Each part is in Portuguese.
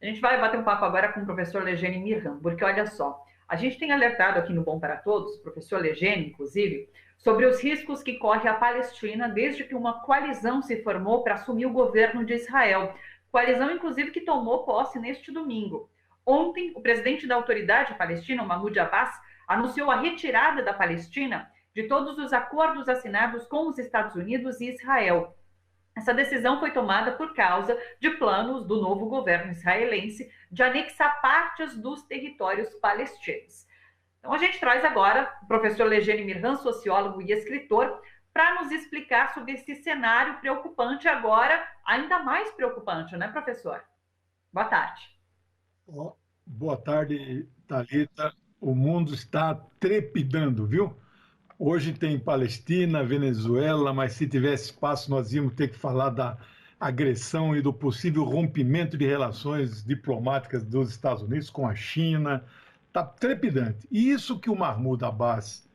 A gente vai bater um papo agora com o professor Legene Mirham, porque olha só, a gente tem alertado aqui no Bom para Todos, o professor Legene, inclusive, sobre os riscos que corre a Palestina desde que uma coalizão se formou para assumir o governo de Israel. Coalizão, inclusive, que tomou posse neste domingo. Ontem, o presidente da autoridade palestina, Mahmoud Abbas, anunciou a retirada da Palestina de todos os acordos assinados com os Estados Unidos e Israel. Essa decisão foi tomada por causa de planos do novo governo israelense de anexar partes dos territórios palestinos. Então a gente traz agora o professor Legene Mirham, sociólogo e escritor, para nos explicar sobre esse cenário preocupante agora, ainda mais preocupante, né, professor? Boa tarde. Boa tarde, Thalita. O mundo está trepidando, viu? Hoje tem Palestina, Venezuela, mas se tivesse espaço nós íamos ter que falar da agressão e do possível rompimento de relações diplomáticas dos Estados Unidos com a China. Está trepidante. E isso que o Mahmoud Abbas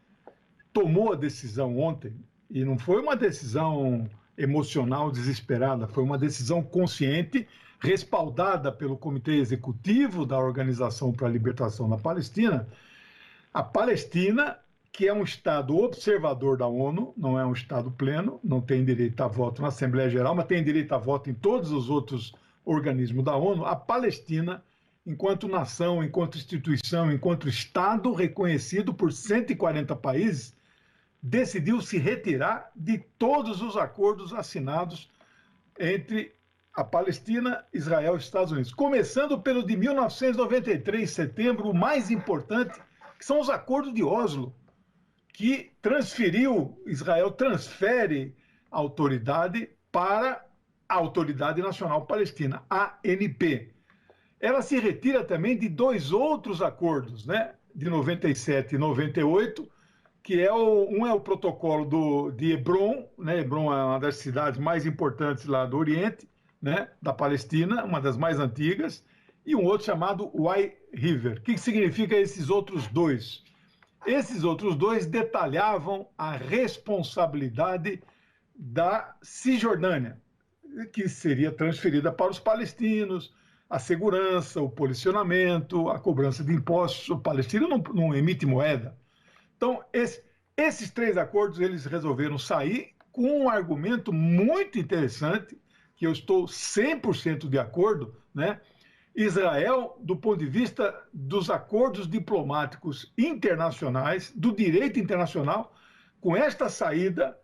tomou a decisão ontem, e não foi uma decisão emocional desesperada, foi uma decisão consciente, respaldada pelo Comitê Executivo da Organização para a Libertação da Palestina. A Palestina, que é um Estado observador da ONU, não é um Estado pleno, não tem direito a voto na Assembleia Geral, mas tem direito a voto em todos os outros organismos da ONU. A Palestina, enquanto nação, enquanto instituição, enquanto Estado reconhecido por 140 países, decidiu se retirar de todos os acordos assinados entre a Palestina, Israel e Estados Unidos. Começando pelo de 1993, setembro, o mais importante, que são os acordos de Oslo, que Israel transfere a autoridade para a Autoridade Nacional Palestina, ANP. Ela se retira também de dois outros acordos, né, de 97 e 98, que um é o protocolo de Hebron, né? Hebron é uma das cidades mais importantes lá do Oriente, né, da Palestina, uma das mais antigas, e um outro chamado Wye River. O que significa esses outros dois? Esses outros dois detalhavam a responsabilidade da Cisjordânia, que seria transferida para os palestinos, a segurança, o policionamento, a cobrança de impostos. O palestino não emite moeda. Então, esses três acordos, eles resolveram sair com um argumento muito interessante, que eu estou 100% de acordo, né? Israel, do ponto de vista dos acordos diplomáticos internacionais, do direito internacional, com esta saída,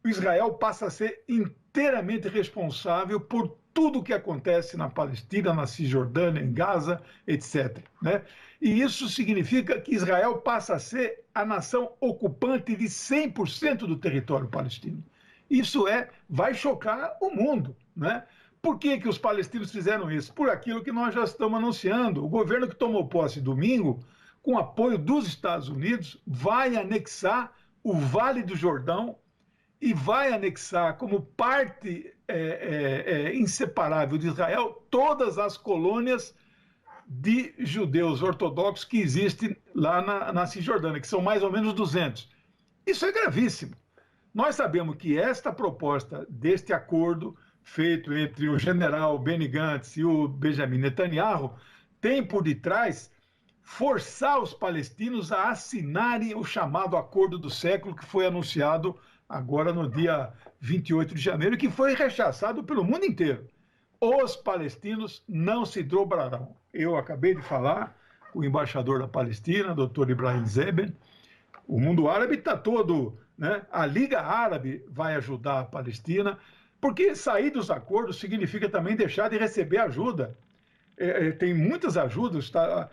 Israel passa a ser inteiramente responsável por tudo o que acontece na Palestina, na Cisjordânia, em Gaza, etc. Né? E isso significa que Israel passa a ser a nação ocupante de 100% do território palestino. Isso vai chocar o mundo, né? Por que os palestinos fizeram isso? Por aquilo que nós já estamos anunciando. O governo que tomou posse domingo, com apoio dos Estados Unidos, vai anexar o Vale do Jordão e vai anexar como parte inseparável de Israel todas as colônias de judeus ortodoxos que existem lá na Cisjordânia, que são mais ou menos 200. Isso é gravíssimo. Nós sabemos que esta proposta deste acordo feito entre o general Benny Gantz e o Benjamin Netanyahu tem por detrás forçar os palestinos a assinarem o chamado Acordo do Século, que foi anunciado agora no dia 28 de janeiro, que foi rechaçado pelo mundo inteiro. Os palestinos não se dobrarão. Eu acabei de falar com o embaixador da Palestina, Dr. Ibrahim Zeben. O mundo árabe está todo, né? A Liga Árabe vai ajudar a Palestina, porque sair dos acordos significa também deixar de receber ajuda. Tem muitas ajudas, tá?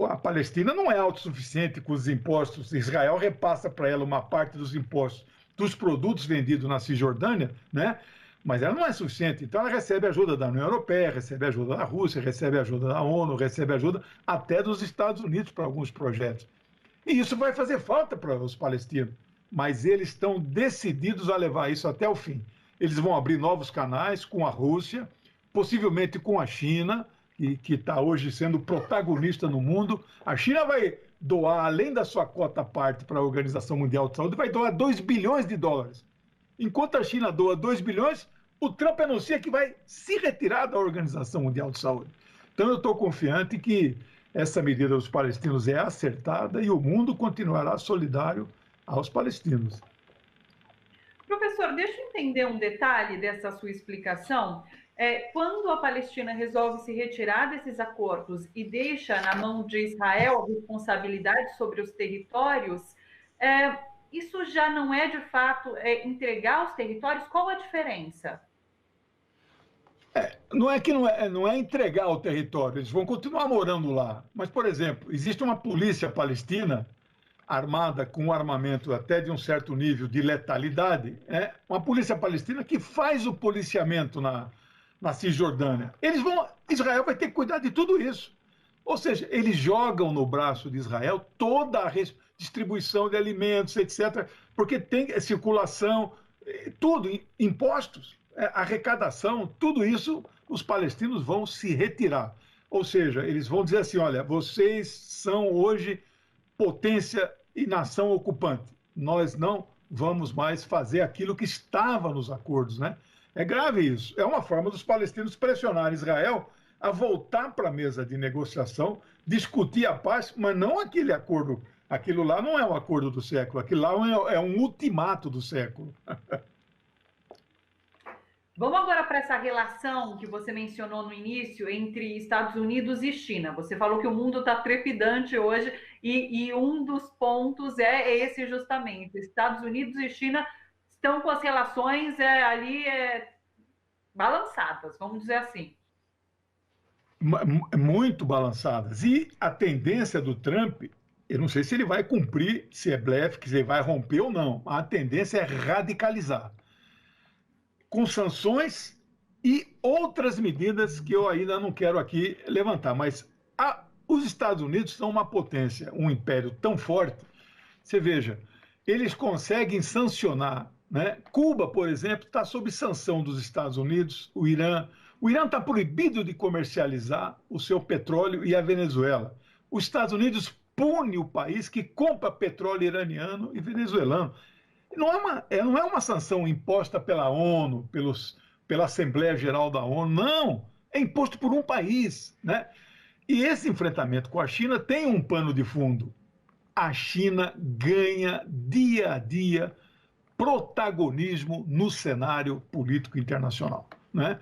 A Palestina não é autossuficiente com os impostos. Israel repassa para ela uma parte dos impostos dos produtos vendidos na Cisjordânia, né? Mas ela não é suficiente. Então ela recebe ajuda da União Europeia, recebe ajuda da Rússia, recebe ajuda da ONU, recebe ajuda até dos Estados Unidos para alguns projetos. E isso vai fazer falta para os palestinos. Mas eles estão decididos a levar isso até o fim. Eles vão abrir novos canais com a Rússia, possivelmente com a China, que está hoje sendo protagonista no mundo. A China vai doar, além da sua cota à parte para a Organização Mundial de Saúde, vai doar 2 bilhões de dólares. Enquanto a China doa 2 bilhões, o Trump anuncia que vai se retirar da Organização Mundial de Saúde. Então, eu estou confiante que essa medida dos palestinos é acertada e o mundo continuará solidário aos palestinos. Professor, deixa eu entender um detalhe dessa sua explicação. Quando a Palestina resolve se retirar desses acordos e deixa na mão de Israel a responsabilidade sobre os territórios, isso já não é de fato entregar os territórios? Qual a diferença? Não é que não é entregar o território, eles vão continuar morando lá. Mas, por exemplo, existe uma polícia palestina armada com um armamento até de um certo nível de letalidade, uma polícia palestina que faz o policiamento na Cisjordânia. Israel vai ter que cuidar de tudo isso. Ou seja, eles jogam no braço de Israel toda a distribuição de alimentos, etc., porque tem circulação, tudo, impostos, arrecadação, tudo isso, os palestinos vão se retirar. Ou seja, eles vão dizer assim, olha, vocês são hoje potência e nação ocupante. Nós não vamos mais fazer aquilo que estava nos acordos, né? É grave isso. É uma forma dos palestinos pressionar Israel a voltar para a mesa de negociação, discutir a paz, mas não aquele acordo. Aquilo lá não é um acordo do século, aquilo lá é um ultimato do século. Vamos agora para essa relação que você mencionou no início entre Estados Unidos e China. Você falou que o mundo está trepidante hoje e um dos pontos é esse justamente. Estados Unidos e China estão com as relações ali balançadas, vamos dizer assim. Muito balançadas. E a tendência do Trump, eu não sei se ele vai cumprir, se é blefe, se ele vai romper ou não. A tendência é radicalizar, com sanções e outras medidas que eu ainda não quero aqui levantar. Mas os Estados Unidos são uma potência, um império tão forte. Você veja, eles conseguem sancionar, né? Cuba, por exemplo, está sob sanção dos Estados Unidos, o Irã. O Irã está proibido de comercializar o seu petróleo e a Venezuela. Os Estados Unidos pune o país que compra petróleo iraniano e venezuelano. Não é uma sanção imposta pela ONU, pela Assembleia Geral da ONU, não. É imposto por um país, né? E esse enfrentamento com a China tem um pano de fundo. A China ganha dia a dia protagonismo no cenário político internacional, né?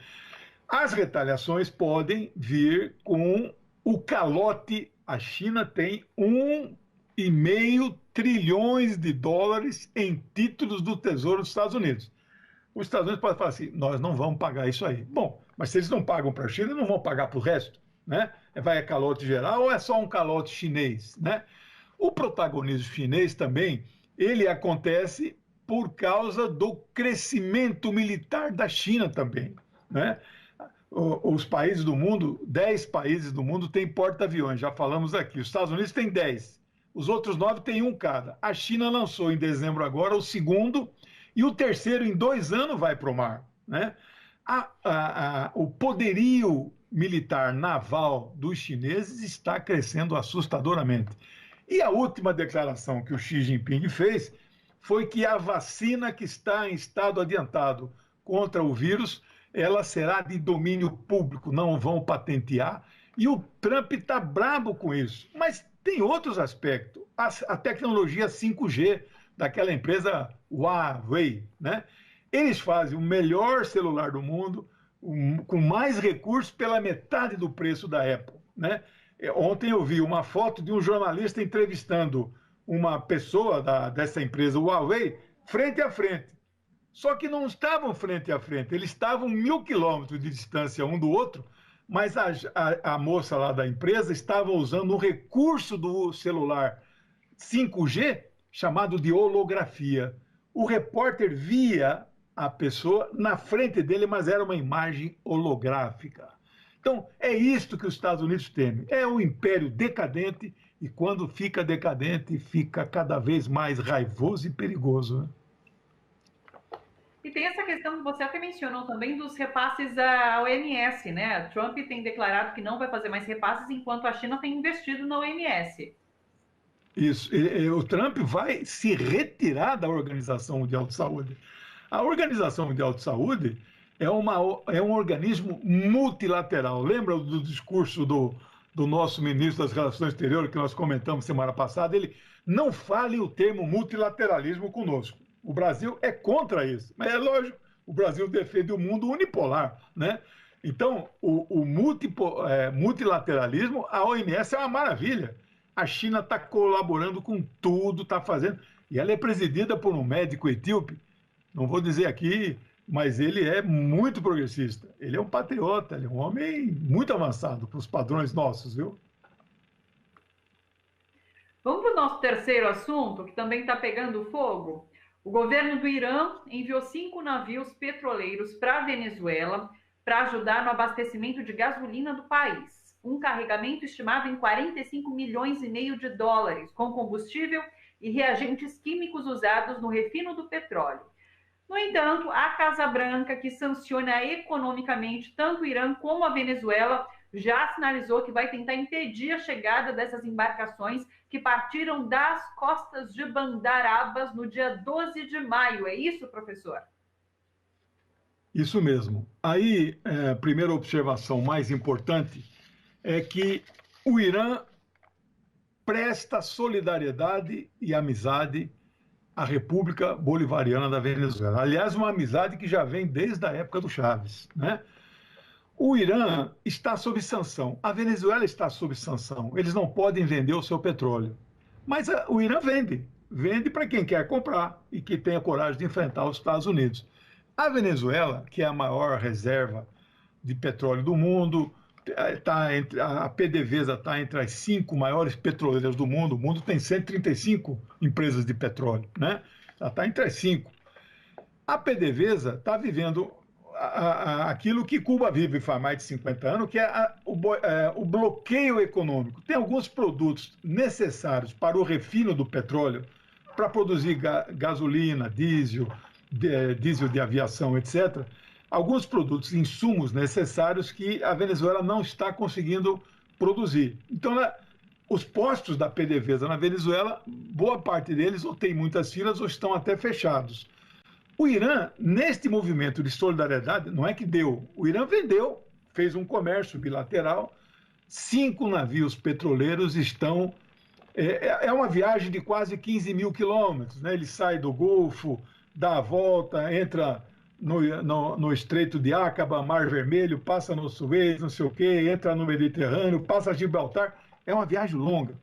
As retaliações podem vir com o calote. A China tem 1,5 trilhões de dólares em títulos do Tesouro dos Estados Unidos. Os Estados Unidos podem falar assim, nós não vamos pagar isso aí. Bom, mas se eles não pagam para a China, não vão pagar para o resto, né? Vai calote geral ou é só um calote chinês, né? O protagonismo chinês também, ele acontece por causa do crescimento militar da China também, né? Os países do mundo, 10 países do mundo têm porta-aviões, já falamos aqui. Os Estados Unidos têm 10. Os outros 9 têm um cada. A China lançou em dezembro agora o segundo e o terceiro em 2 anos vai para o mar, né? O poderio militar naval dos chineses está crescendo assustadoramente. E a última declaração que o Xi Jinping fez foi que a vacina que está em estado adiantado contra o vírus, ela será de domínio público, não vão patentear. E o Trump está brabo com isso. Mas tem outros aspectos. A tecnologia 5G daquela empresa Huawei, né? Eles fazem o melhor celular do mundo, com mais recursos pela metade do preço da Apple, né? Ontem eu vi uma foto de um jornalista entrevistando uma pessoa dessa empresa Huawei frente a frente. Só que não estavam frente a frente, eles estavam 1.000 quilômetros de distância um do outro, mas a moça lá da empresa estava usando um recurso do celular 5G chamado de holografia. O repórter via a pessoa na frente dele, mas era uma imagem holográfica. Então, é isto que os Estados Unidos temem. É um império decadente e quando fica decadente, fica cada vez mais raivoso e perigoso, né? E tem essa questão que você até mencionou também dos repasses à OMS, né? Trump tem declarado que não vai fazer mais repasses enquanto a China tem investido na OMS. Isso. O Trump vai se retirar da Organização Mundial de Saúde. A Organização Mundial de Saúde, é um organismo multilateral. Lembra do discurso do nosso ministro das Relações Exteriores, que nós comentamos semana passada? Ele não fale o termo multilateralismo conosco. O Brasil é contra isso. Mas é lógico, o Brasil defende o mundo unipolar, né? Então, o multilateralismo, a OMS é uma maravilha. A China está colaborando com tudo, está fazendo. E ela é presidida por um médico etíope, não vou dizer aqui, mas ele é muito progressista. Ele é um patriota, ele é um homem muito avançado para os padrões nossos, viu? Vamos para o nosso terceiro assunto, que também está pegando fogo. O governo do Irã enviou 5 navios petroleiros para a Venezuela para ajudar no abastecimento de gasolina do país. Um carregamento estimado em 45 milhões e meio de dólares, com combustível e reagentes químicos usados no refino do petróleo. No entanto, a Casa Branca, que sanciona economicamente tanto o Irã como a Venezuela, já sinalizou que vai tentar impedir a chegada dessas embarcações que partiram das costas de Bandar Abbas no dia 12 de maio. É isso, professor? Isso mesmo. Aí, a primeira observação mais importante é que o Irã presta solidariedade e amizade à República Bolivariana da Venezuela. Aliás, uma amizade que já vem desde a época do Chaves, né? O Irã está sob sanção, a Venezuela está sob sanção. Eles não podem vender o seu petróleo. Mas o Irã vende para quem quer comprar e que tenha coragem de enfrentar os Estados Unidos. A Venezuela, que é a maior reserva de petróleo do mundo, a PDVSA está entre as 5 maiores petroleiras do mundo. O mundo tem 135 empresas de petróleo, né? Ela está entre as 5. A PDVSA está vivendo aquilo que Cuba vive faz mais de 50 anos, que é o bloqueio econômico. Tem alguns produtos necessários para o refino do petróleo, para produzir gasolina, diesel de aviação, etc., alguns produtos, insumos necessários que a Venezuela não está conseguindo produzir. Então, os postos da PDVSA na Venezuela, boa parte deles ou tem muitas filas ou estão até fechados. O Irã, neste movimento de solidariedade, não é que deu, o Irã vendeu, fez um comércio bilateral, 5 navios petroleiros estão... É uma viagem de quase 15 mil quilômetros, né? Ele sai do Golfo, dá a volta, entra no Estreito de Aqaba, Mar Vermelho, passa no Suez, não sei o quê, entra no Mediterrâneo, passa Gibraltar. É uma viagem longa.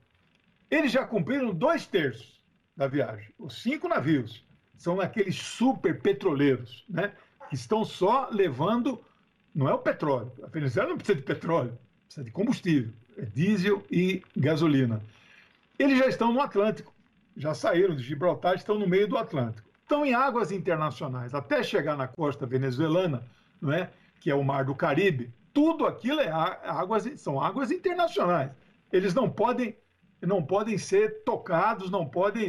Eles já cumpriram 2/3 da viagem. Os 5 navios são aqueles super petroleiros, né? Que estão só levando, não é o petróleo. A Venezuela não precisa de petróleo, precisa de combustível, é diesel e gasolina. Eles já estão no Atlântico, já saíram de Gibraltar, estão no meio do Atlântico. Estão em águas internacionais, até chegar na costa venezuelana, não é? Que é o Mar do Caribe. Tudo aquilo são águas internacionais. Eles não podem ser tocados,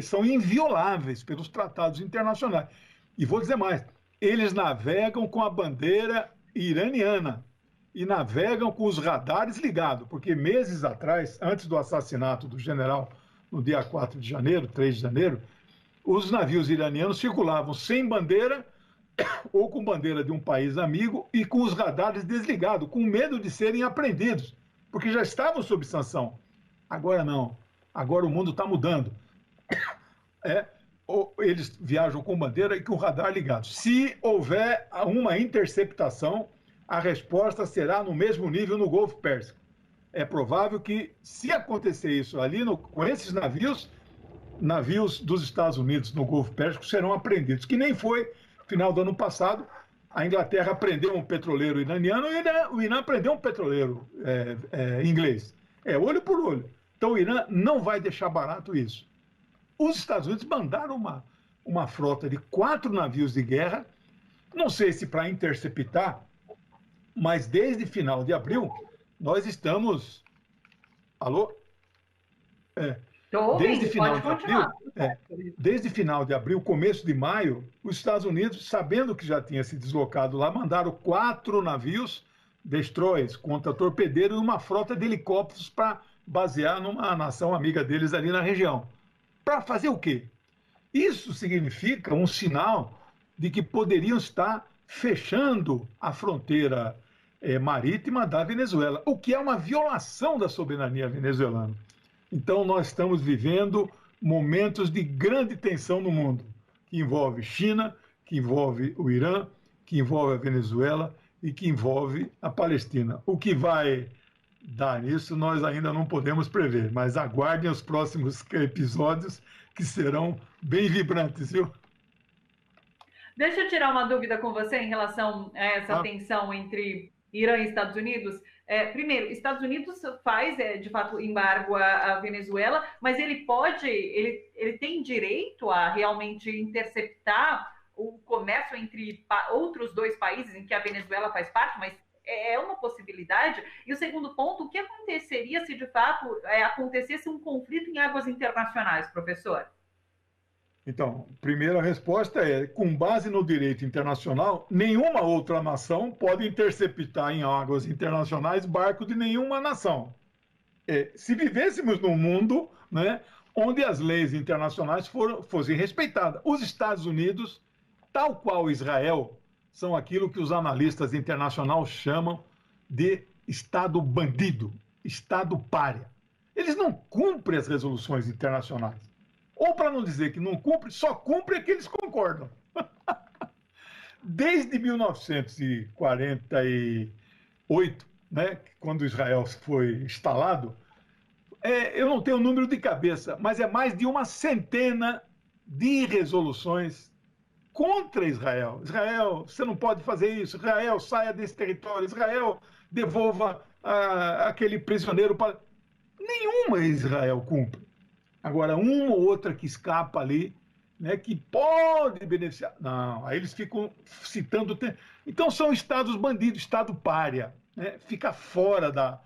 são invioláveis pelos tratados internacionais. E vou dizer mais, eles navegam com a bandeira iraniana e navegam com os radares ligados, porque meses atrás, antes do assassinato do general, no dia 4 de janeiro, 3 de janeiro, os navios iranianos circulavam sem bandeira ou com bandeira de um país amigo e com os radares desligados, com medo de serem apreendidos, porque já estavam sob sanção. Agora não. Agora o mundo está mudando. Eles viajam com bandeira e com o radar ligado. Se houver uma interceptação, a resposta será no mesmo nível no Golfo Pérsico. É provável que, se acontecer isso ali com esses navios dos Estados Unidos no Golfo Pérsico serão apreendidos, que nem foi no final do ano passado. A Inglaterra prendeu um petroleiro iraniano e o Irã prendeu um petroleiro inglês. É olho por olho. Então o Irã não vai deixar barato isso. Os Estados Unidos mandaram uma frota de 4 navios de guerra, não sei se para interceptar, mas desde final de abril nós estamos... Alô? Desde final de abril, começo de maio, os Estados Unidos, sabendo que já tinha se deslocado lá, mandaram 4 navios destroyers contra torpedeiro e uma frota de helicópteros para basear numa nação amiga deles ali na região. Para fazer o quê? Isso significa um sinal de que poderiam estar fechando a fronteira marítima da Venezuela, o que é uma violação da soberania venezuelana. Então, nós estamos vivendo momentos de grande tensão no mundo, que envolve China, que envolve o Irã, que envolve a Venezuela e que envolve a Palestina. O que vai dar nisso, nós ainda não podemos prever, mas aguardem os próximos episódios, que serão bem vibrantes, viu? Deixa eu tirar uma dúvida com você em relação a essa tensão entre Irã e Estados Unidos. Primeiro, Estados Unidos faz, de fato, embargo à Venezuela, mas ele tem direito a realmente interceptar o comércio entre outros dois países em que a Venezuela faz parte, mas é uma possibilidade. E o segundo ponto, o que aconteceria se de fato acontecesse um conflito em águas internacionais, professor? Então, primeira resposta é: com base no direito internacional, nenhuma outra nação pode interceptar em águas internacionais barco de nenhuma nação. Se vivêssemos num mundo, né, onde as leis internacionais fossem respeitadas, os Estados Unidos, tal qual Israel, são aquilo que os analistas internacionais chamam de Estado bandido, Estado pária. Eles não cumprem as resoluções internacionais. Ou, para não dizer que não cumpre, só cumpre aqueles que concordam. Desde 1948, né, quando Israel foi instalado, eu não tenho o número de cabeça, mas é mais de uma centena de resoluções contra Israel. Israel, você não pode fazer isso. Israel, saia desse território. Israel, devolva aquele prisioneiro para... Nenhuma Israel cumpre. Agora, uma ou outra que escapa ali, né, que pode beneficiar. Não, aí eles ficam citando. Então, são estados bandidos, estado pária, né, fica fora da.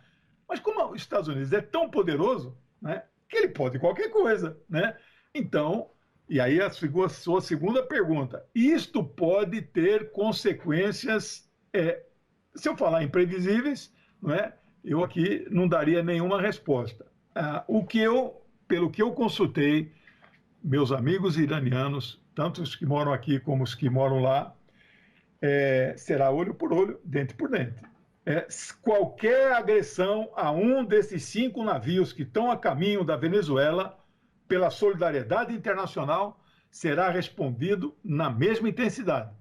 Mas como os Estados Unidos é tão poderoso, né, que ele pode qualquer coisa. Né? Então, e aí a sua segunda pergunta: isto pode ter consequências, se eu falar imprevisíveis, não é, eu aqui não daria nenhuma resposta. Pelo que eu consultei, meus amigos iranianos, tanto os que moram aqui como os que moram lá, será olho por olho, dente por dente. Qualquer agressão a um desses 5 navios que estão a caminho da Venezuela, pela solidariedade internacional, será respondido na mesma intensidade.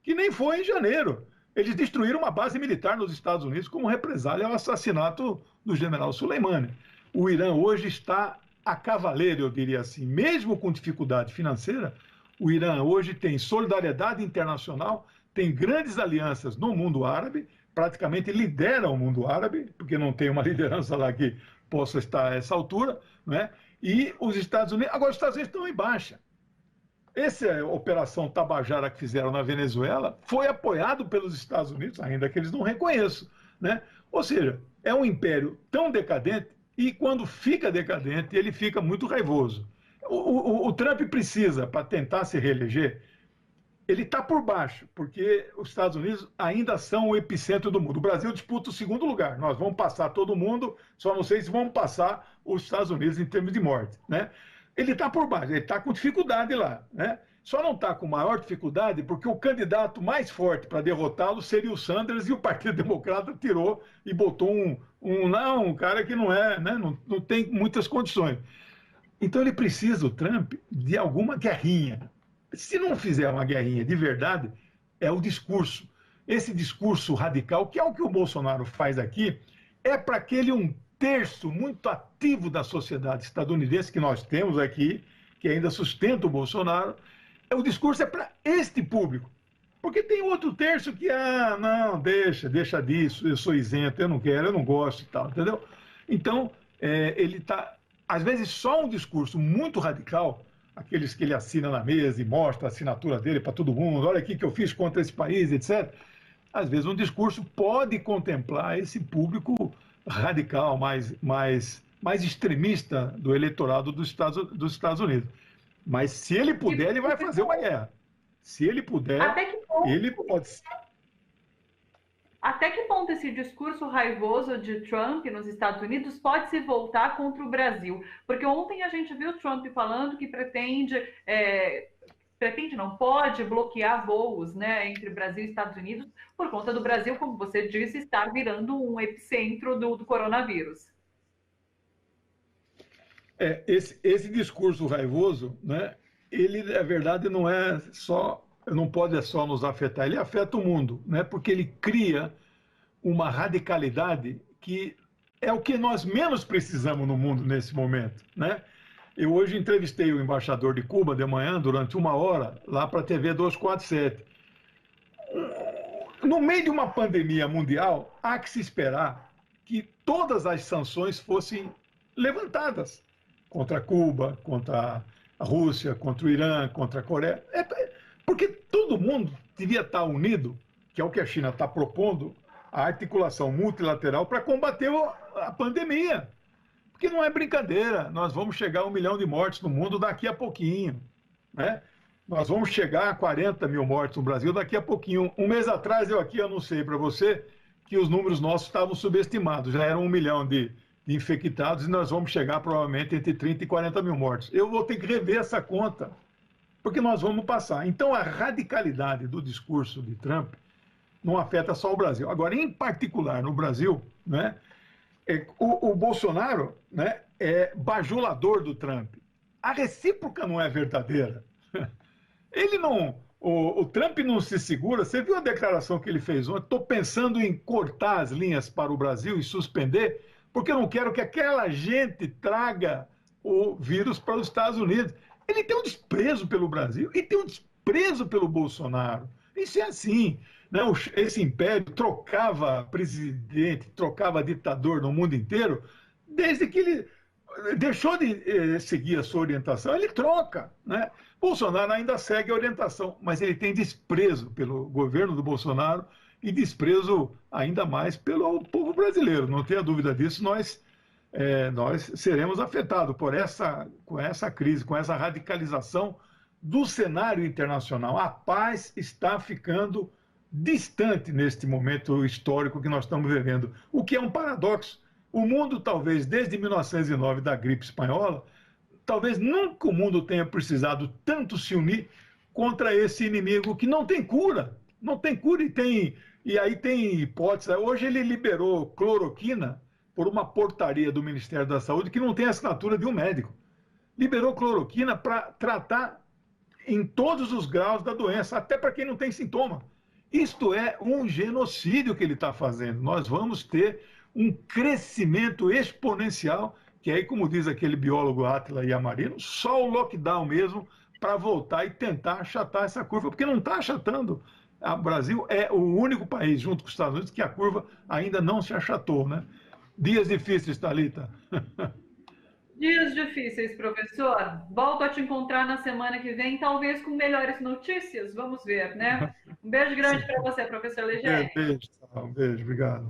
Que nem foi em janeiro. Eles destruíram uma base militar nos Estados Unidos como represália ao assassinato do general Soleimani. O Irã hoje está a cavaleiro, eu diria assim. Mesmo com dificuldade financeira, o Irã hoje tem solidariedade internacional, tem grandes alianças no mundo árabe, praticamente lidera o mundo árabe, porque não tem uma liderança lá que possa estar a essa altura, né? E os Estados Unidos... Agora, os Estados Unidos estão em baixa. Essa operação Tabajara que fizeram na Venezuela foi apoiado pelos Estados Unidos, ainda que eles não reconheçam. Né? Ou seja, é um império tão decadente e quando fica decadente, ele fica muito raivoso. O Trump precisa, para tentar se reeleger, ele está por baixo, porque os Estados Unidos ainda são o epicentro do mundo. O Brasil disputa o segundo lugar. Nós vamos passar todo mundo, só não sei se vamos passar os Estados Unidos em termos de morte. Né? Ele está por baixo, ele está com dificuldade lá. Né? Só não está com maior dificuldade porque o candidato mais forte para derrotá-lo seria o Sanders e o Partido Democrata tirou e botou um cara que não é, né? Não tem muitas condições. Então ele precisa, o Trump, de alguma guerrinha. Se não fizer uma guerrinha de verdade, é o discurso. Esse discurso radical, que é o que o Bolsonaro faz aqui, é para aquele 1/3 muito ativo da sociedade estadunidense que nós temos aqui, que ainda sustenta o Bolsonaro. O discurso é para este público. Porque tem outro terço que, não, deixa disso, eu sou isento, eu não quero, eu não gosto e tal, entendeu? Então, ele está, às vezes, só um discurso muito radical, aqueles que ele assina na mesa e mostra a assinatura dele para todo mundo, olha aqui que eu fiz contra esse país, etc. Às vezes um discurso pode contemplar esse público radical, mais extremista do eleitorado dos Estados Unidos. Mas se ele puder, ele vai fazer uma guerra. Se ele puder, ele pode... Até que ponto esse discurso raivoso de Trump nos Estados Unidos pode se voltar contra o Brasil? Porque ontem a gente viu Trump falando que pretende pretende, não pode bloquear voos, né, entre Brasil e Estados Unidos, por conta do Brasil, como você disse, estar virando um epicentro do coronavírus. Esse discurso raivoso, né, ele, na verdade, não é só, não pode só nos afetar, ele afeta o mundo, né, porque ele cria uma radicalidade que é o que nós menos precisamos no mundo nesse momento, né? Eu hoje entrevistei o embaixador de Cuba de manhã, durante 1 hora, lá para a TV 247. No meio de uma pandemia mundial, há que se esperar que todas as sanções fossem levantadas contra Cuba, contra a Rússia, contra o Irã, contra a Coreia. Porque todo mundo devia estar unido, que é o que a China está propondo, a articulação multilateral para combater a pandemia. Porque não é brincadeira, nós vamos chegar a 1 milhão de mortes no mundo daqui a pouquinho, né? Nós vamos chegar a 40 mil mortes no Brasil daqui a pouquinho. Um mês atrás eu aqui anunciei para você que os números nossos estavam subestimados, já eram 1 milhão de infectados e nós vamos chegar provavelmente entre 30 e 40 mil mortes. Eu vou ter que rever essa conta, porque nós vamos passar. Então a radicalidade do discurso de Trump não afeta só o Brasil. Agora, em particular no Brasil, né, o Bolsonaro, né, é bajulador do Trump. A recíproca não é verdadeira. Ele não, o Trump não se segura. Você viu a declaração que ele fez ontem? Estou pensando em cortar as linhas para o Brasil e suspender, porque eu não quero que aquela gente traga o vírus para os Estados Unidos. Ele tem um desprezo pelo Brasil e tem um desprezo pelo Bolsonaro. Isso é assim. Não, esse império trocava presidente, trocava ditador no mundo inteiro, desde que ele deixou de seguir a sua orientação, ele troca, né? Bolsonaro ainda segue a orientação, mas ele tem desprezo pelo governo do Bolsonaro e desprezo ainda mais pelo povo brasileiro. Não tenha dúvida disso, nós seremos afetados com essa crise, com essa radicalização do cenário internacional. A paz está ficando distante neste momento histórico que nós estamos vivendo, o que é um paradoxo. O mundo, talvez, desde 1909, da gripe espanhola, talvez nunca o mundo tenha precisado tanto se unir contra esse inimigo que não tem cura. Não tem cura e aí tem hipótese. Hoje ele liberou cloroquina por uma portaria do Ministério da Saúde que não tem a assinatura de um médico. Liberou cloroquina para tratar em todos os graus da doença, até para quem não tem sintoma. Isto é um genocídio que ele está fazendo. Nós vamos ter um crescimento exponencial, que aí, como diz aquele biólogo Átila Yamarino, só o lockdown mesmo para voltar e tentar achatar essa curva, porque não está achatando. O Brasil é o único país, junto com os Estados Unidos, que a curva ainda não se achatou, né? Dias difíceis, Thalita. Dias difíceis, professor. Volto a te encontrar na semana que vem, talvez com melhores notícias. Vamos ver, né? Um beijo grande para você, professor Legeni. Um beijo, obrigado.